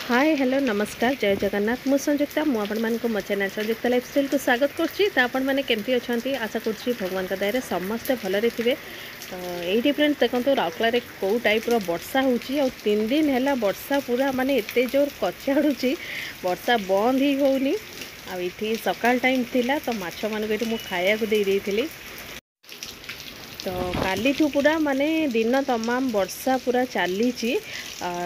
Hi hello नमस्कार जय जगन्नाथ मु संयुक्ता मु आपण मानक मो चैनल संयुक्ता लाइफस्टाइल को स्वागत करछि। तो आपण माने केमती अछंती आशा करछि भगवान का दया रे समस्त भलरे थिबे। तो एही फ्रेंड्स देखंतु राउरकेला रे को टाइप रो वर्षा होछि और 3 दिन हैला वर्षा पूरा माने एते जोर कचाडुछि वर्षा बंद ही होउनी। आ इठी सकाल टाइम थिला तो माछ मानक एठी मु खाया को दे देइथिली। तो काली पूरा माने दिन तमाम वर्षा पूरा चली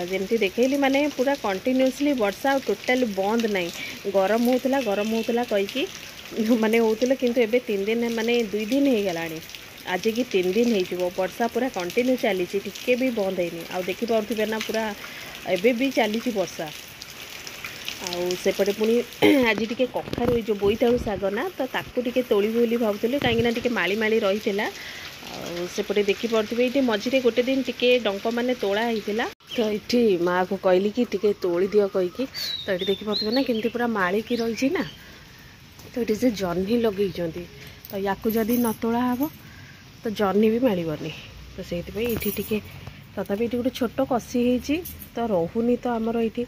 जमती देखली माने पूरा कंटिन्यूसली वर्षा टोटाल बंद नहीं। गरम होता कहीकि माने होता किंतु एबे 3 दिन माने 2 दिन हो गलानी आज की 3 दिन हो वर्षा पूरा कंटिन्यू चली टिके भी बंद है आ देखी पारे ना पूरा एबे भी चली वर्षा। आउपटे पुणी आज टी कखारू जो बोईतालु शाग ना तो ताकू टी तोड़ी बोली भावुली कहीं माली माली रही सेपटे देखी पारे ये मझे गोटे दिन टिके डंक मान तोड़ा होता तो ये माँ को कहली कि टिके तोड़ी दियो कहीकि तो ये देखी पारे ना केमती पूरा माड़िकी रही ना। तो ये से जह्नी लगे तो या जदि न तोड़ा हे तो जह्नी भी माड़बनी। तो से ये तथापि ये गोटे छोट कसी हो तो रोनी तो आमर ये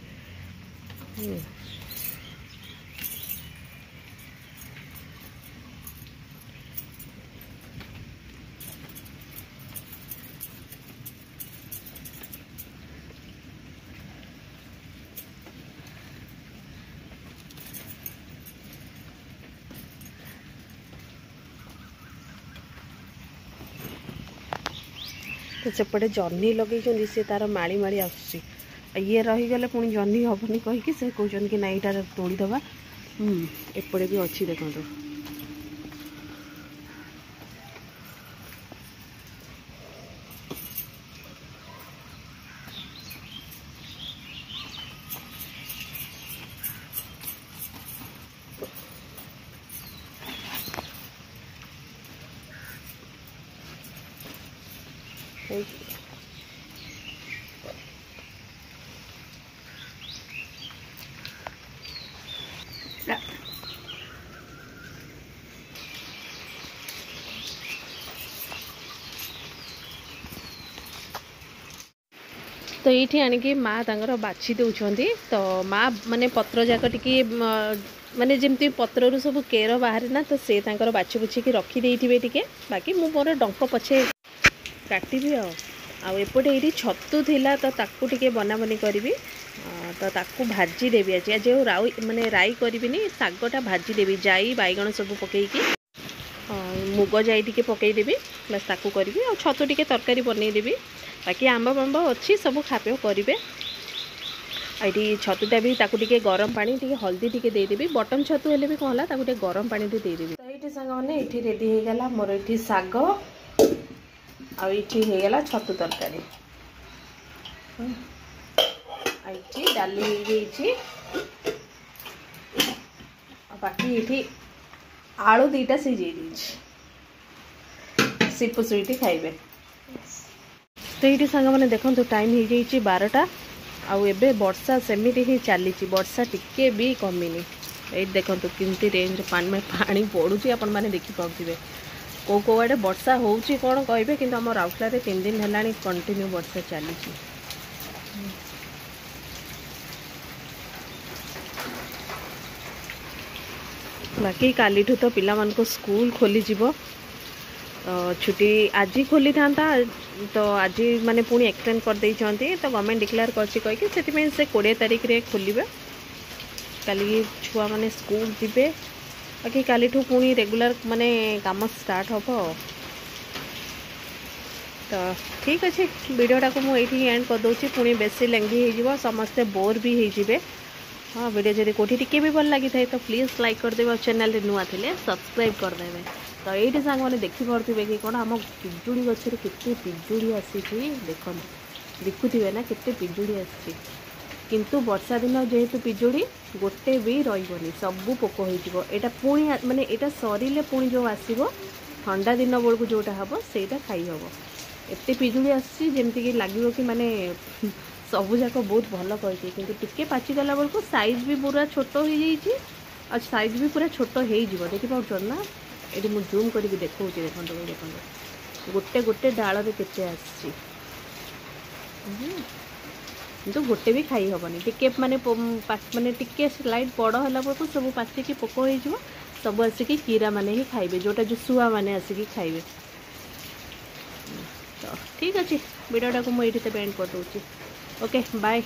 तो सेपटे जह्नी लगे सी तार माड़ी माड़ी आसुची ये रहीगले पुणी जह्नी हेनी कहीकि से कहते कि ना यहाँ तोड़ीदे। एपटे भी अच्छी देखो तो ये आणिकी माँ तांकर बाछी दौरान तो माँ माने पत्र जाक टी माने जमती पत्र रू सब केर बाहर ना तो से तांकर बाछी बुछी की रखी देइथिबे टिके बाकी मु मोर डंक पछे काटिबी एपटे ये छतु थिला तो ताकू टिके बनाबनी करी तो ताकू भाजी देवी आज आज राई माने राई करी शागटा भाजी देवी जाई बैगण सब पकईकी मुग जाई टिके पकईदेवी बस ताकू करी आ छतु टिके तरकारी बनईदेवी बाकी आंब बांब अच्छी सब खापे करेंगे। ये छतुटा भी ताकू टिके गरम पानी टिके हल्दी टिके देदेवी बटन छतु हेले भी कहला ताकू टिके गरम पानी भी देदेवी। तो ये सांग मैंने ये रेडी हो गला मोर ये शाग आठी होगला छतु तरकारी ये डाली बाकी ये आलू दीटा सिझे सीपुसुईटी खाइबे। तो ये सांग मैंने देखो टाइम हो जाइए 12टा आउ एबे वर्षा सेमिति ही चली वर्षा टिके भी कमिनी। ये देखो किमती रेंज पानी पानी पड़ुची आपण मैंने देखिपे कौ आड़े वर्षा होउची कौन कहे कि आम राउरकेला 3 दिन है कंटिन्यू वर्षा चली। बाकी काली तो पिला मान को स्कूल खोली जीवो छुट्टी आज खोली था तो आज माने पुणी एक्सटेंड कर देइछंती तो गवर्नमेंट डिक्लेयर करछि कहि से 20 तारिख रे खोलिबे काली छुआ माने स्कूल जीवे बाकी काली पुणी रेगुलर माने काम स्टार्ट होबो। तो ठीक अच्छे वीडियोटा को मुझे एंड कर दूसरी पुणी बेसी लेंगी हो समस्ते बोर भी हो। हाँ वीडियो जब कौटी टिके भी भल लगी था तो प्लीज लाइक करदे और चैनल नुआ थे सब्सक्राइब करदे। तो ये सांग मैंने देखिपे कि कौन आम पिजुड़ी गचर केते पिजुड़ी आसी देख देखुवे ना केते पिजुड़ी आसी किंतु वर्षा दिन जेहेतु पिजुड़ी गोटे भी रही सबू पोक होटा पुणी माने यहाँ सरिले पुणी जो आसो ठंडा दिन बेलू जोटा हम से खाई हम एत पिजुड़ी आमती कि लगे कि माने सबू जाक बहुत भल कही कि टिके पाचिगला बेलू साइज भी पूरा छोट हो जाइए साइज भी पूरा छोट हो देखिए ना ये मुझे जूम करके देखा देखो देखो गोटे गोटे डाल केते किंतु गोटे भी खाई हेनी टिके माने टिके स्लाइड बड़ है बेलू सब पाचिकी पोक हो सब आसिकी कीरा माने ही खाइबे जोटा जो शुआ माने आसिकी खाइबे। तो ठीक अच्छे वीडियोटा को मुझे एंड कर दूँ। Okay bye.